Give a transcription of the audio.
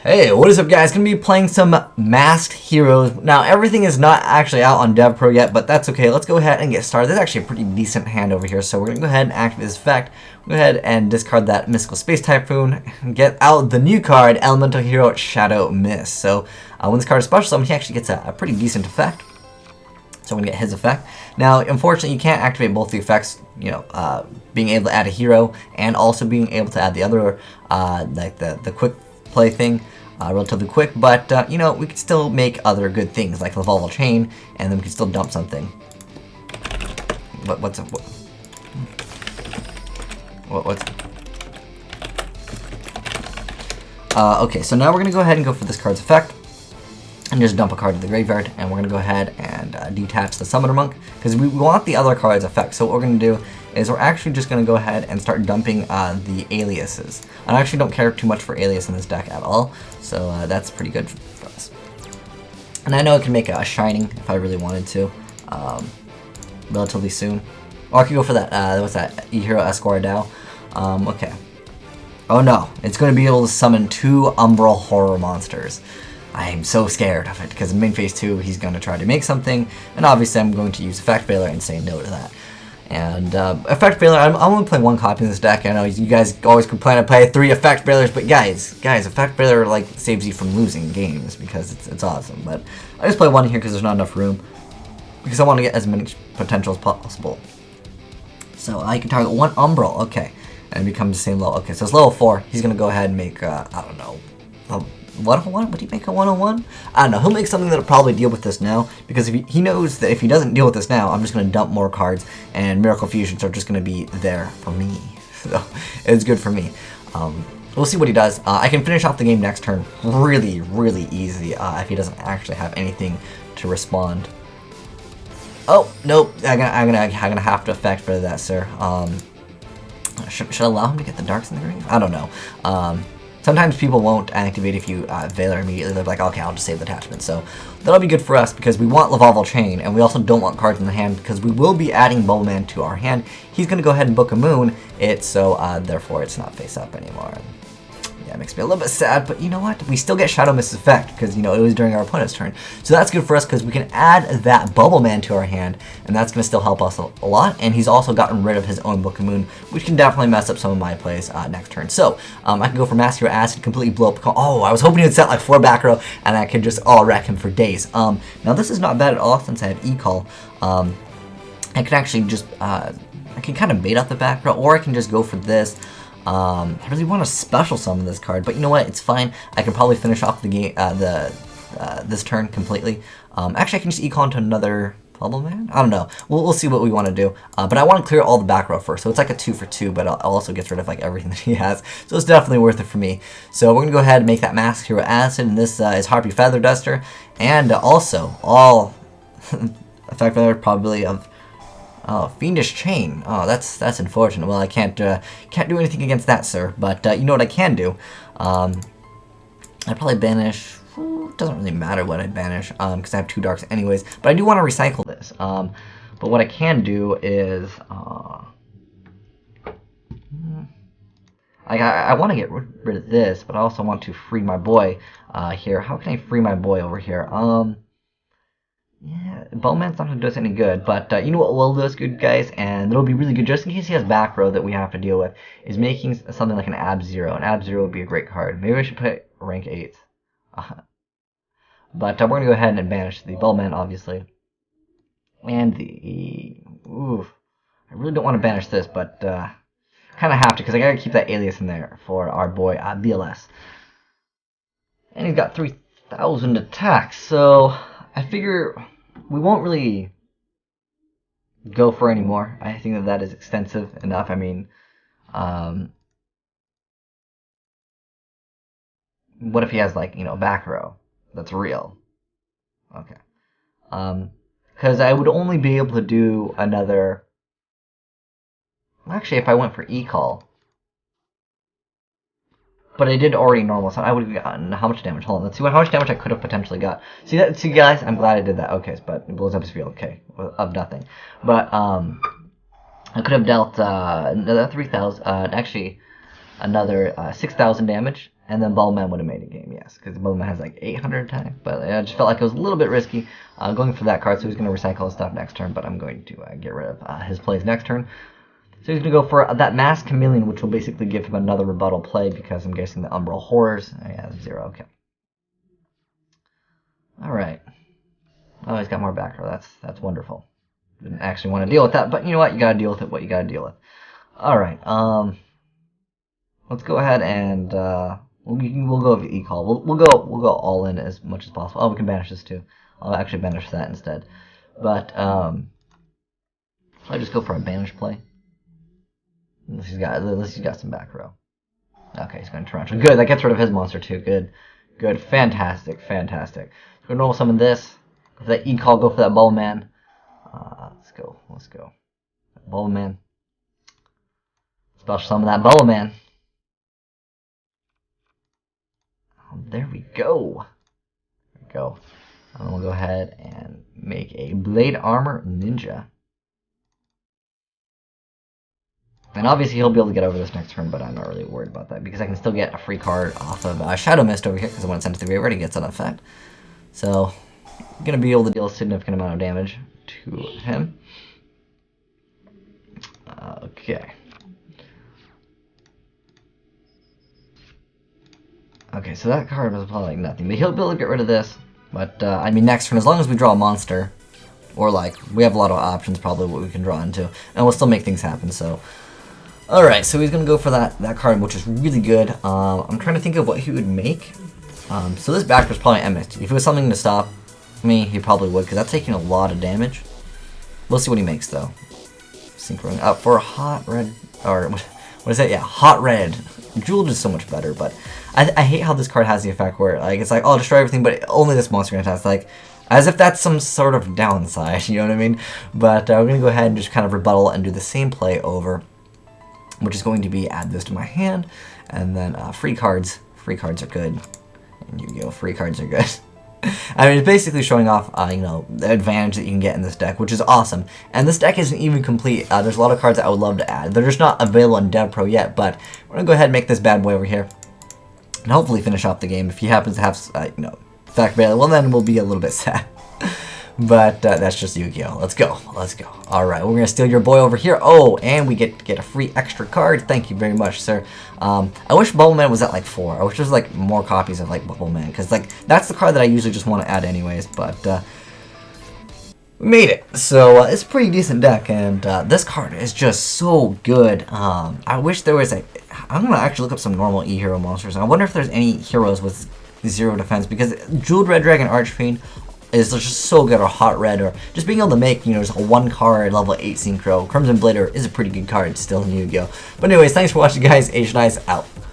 Hey, what is up guys? Gonna be playing some Masked Heroes. Now everything is not actually out on DevPro yet, but that's okay. Let's go ahead and get started. This is actually a pretty decent hand over here, so we're gonna go ahead and activate this effect. Go ahead and discard that Mystical Space Typhoon and get out the new card, Elemental Hero Shadow Mist. So when this card is special summon, he actually gets a pretty decent effect. So I'm gonna get his effect. Now, unfortunately, you can't activate both the effects. You know, being able to add a hero and also being able to add the other, like the quick play thing. Relatively quick, but you know, we could still make other good things like the Volatile Chain, and then we can still dump something. What's okay, so now we're gonna go ahead and go for this card's effect and just dump a card to the graveyard, and we're gonna go ahead and detach the Summoner Monk because we want the other card's effect. So what we're gonna do is we're actually just going to go ahead and start dumping the aliases. I actually don't care too much for alias in this deck at all, so that's pretty good for us. And I know I can make a Shining if I really wanted to, relatively soon. Or I could go for that, what's that, E.Heros Esquardao. Okay. Oh no, it's going to be able to summon 2 Umbral horror monsters. I am so scared of it, because in main phase 2 he's going to try to make something, and obviously I'm going to use Effect Veiler and say no to that. And Effect Veiler, I'm only playing 1 copy in this deck. I know you guys always complain I play 3 Effect Veilers, but guys, Effect Veiler like saves you from losing games because it's awesome. But I just play 1 here because there's not enough room, because I want to get as many potential as possible. So I can target 1 Umbral, okay, and it becomes the same level. Okay, so it's level 4. He's gonna go ahead and make I don't know. 101? Would he make a 101? I don't know. He'll make something that'll probably deal with this now, because if he knows that if he doesn't deal with this now, I'm just going to dump more cards, and Miracle Fusions are just going to be there for me. So it's good for me. We'll see what he does. I can finish off the game next turn really, really easy if he doesn't actually have anything to respond. Oh, nope. I'm gonna have to effect for that, sir. Should I allow him to get the darks in the grave? I don't know. Sometimes people won't activate if you Veiler immediately. They're like, okay, I'll just save the attachment. So that'll be good for us because we want Volatile Chain, and we also don't want cards in the hand because we will be adding Bubbleman to our hand. He's going to go ahead and book a Moon, so therefore it's not face up anymore. Yeah, it makes me a little bit sad, but you know what? We still get Shadow Mist effect because, you know, it was during our opponent's turn. So that's good for us because we can add that Bubbleman to our hand, and that's going to still help us a lot. And he's also gotten rid of his own Book of Moon, which can definitely mess up some of my plays next turn. So I can go for Master Acid, completely blow up. Oh, I was hoping he'd set like 4 back row, and I could just wreck him for days. Now this is not bad at all since I have E-Call. I can actually just, I can kind of bait out the back row, or I can just go for this. I really want to special summon this card, but you know what? It's fine. I can probably finish off the game, this turn completely. Actually, I can just E-Call into another Bubbleman. I don't know. We'll see what we want to do. But I want to clear all the back row first, so it's like a 2 for 2. But I'll also get rid of like everything that he has, so it's definitely worth it for me. So we're gonna go ahead and make that Masked Hero Acid, and this is Harpy Feather Duster, and also all Effect Veiler probably of. Oh, Fiendish Chain. Oh, that's unfortunate. Well, I can't do anything against that, sir. But you know what I can do? I'd probably banish. It doesn't really matter what I banish, because I have 2 darks anyways. But I do want to recycle this. But what I can do is, I want to get rid of this, but I also want to free my boy here. How can I free my boy over here? Yeah, Bowman's not going to do us any good, but you know what will do us good, guys, and it'll be really good just in case he has back row that we have to deal with, is making something like an Ab-Zero. An Ab-Zero would be a great card. Maybe I should put rank 8. But we're going to go ahead and banish the Bowman, obviously. And the... Oof. I really don't want to banish this, but kind of have to, because I got to keep that alias in there for our boy BLS. And he's got 3,000 attacks, so I figure we won't really go for any more. I think that is extensive enough. I mean, what if he has, like, you know, back row that's real? Okay. Because I would only be able to do another. Actually, if I went for E-Call. But I did already normal, so I would have gotten how much damage? Hold on, let's see how much damage I could have potentially got. See that? See, guys, I'm glad I did that. Okay, but it blows up his field. Okay, of nothing. But I could have dealt another 3,000. Actually, another 6,000 damage, and then Ballman would have made a game. Yes, because the Bowman has like 800 attack, but I just felt like it was a little bit risky going for that card, so he's going to recycle his stuff next turn, but I'm going to get rid of his plays next turn. So he's going to go for that Masked Chameleon, which will basically give him another rebuttal play, because I'm guessing the Umbral Horrors. Oh, yeah, 0, okay. Alright. Oh, he's got more back row. That's wonderful. Didn't actually want to deal with that, but you know what? You gotta deal with it, what you gotta deal with. Alright, let's go ahead and we'll go with E-Call. We'll go all in as much as possible. Oh, we can banish this too. I'll actually banish that instead. But I'll just go for a banish play. Unless he's got some back row. Okay, he's going to Tarantula. Good, that gets rid of his monster too. Good, fantastic. So we're gonna normal summon this. Go for that E-Call. Go for that Bowman. Let's go. Bowman. Special summon that Bowman. There we go. And we'll go ahead and make a Blade Armor Ninja. And obviously he'll be able to get over this next turn, but I'm not really worried about that because I can still get a free card off of Shadow Mist over here because when it's sent to the graveyard, it gets an effect. So I'm going to be able to deal a significant amount of damage to him. Okay. Okay, so that card was probably like nothing, but he'll be able to get rid of this. But, I mean, next turn, as long as we draw a monster, or like, we have a lot of options probably what we can draw into, and we'll still make things happen, so. Alright, so he's going to go for that card, which is really good. I'm trying to think of what he would make. So this back was probably MST. If it was something to stop me, he probably would, because that's taking a lot of damage. We'll see what he makes, though. Synchroing up for a hot red, or what is that? Yeah, hot red. Jeweled is so much better, but I hate how this card has the effect where like it's like, oh, destroy everything, but only this monster can attack. Like, as if that's some sort of downside, you know what I mean? But we're going to go ahead and just kind of rebuttal and do the same play over, which is going to be add this to my hand, and then free cards. Free cards are good. And Yu-Gi-Oh! Free cards are good. I mean, it's basically showing off, you know, the advantage that you can get in this deck, which is awesome. And this deck isn't even complete. There's a lot of cards that I would love to add. They're just not available in DevPro yet, but we're going to go ahead and make this bad boy over here. And hopefully finish off the game. If he happens to have, you know, fact barely, well then we'll be a little bit sad. But that's just Yu-Gi-Oh! Let's go. Alright, we're going to steal your boy over here. Oh, and we get a free extra card. Thank you very much, sir. I wish Bubbleman was at like 4. I wish there was like more copies of like Bubbleman, because like that's the card that I usually just want to add anyways, but we made it. So it's a pretty decent deck, and this card is just so good. I wish there was a... I'm going to actually look up some normal E-Hero monsters. I wonder if there's any heroes with 0 defense, because Jeweled Red Dragon Archfiend is just so good, or Hot Red, or just being able to make, you know, just a 1-card level 8 Synchro. Crimson Blader is a pretty good card still in Yu-Gi-Oh! But anyways, thanks for watching, guys. Azneyes out.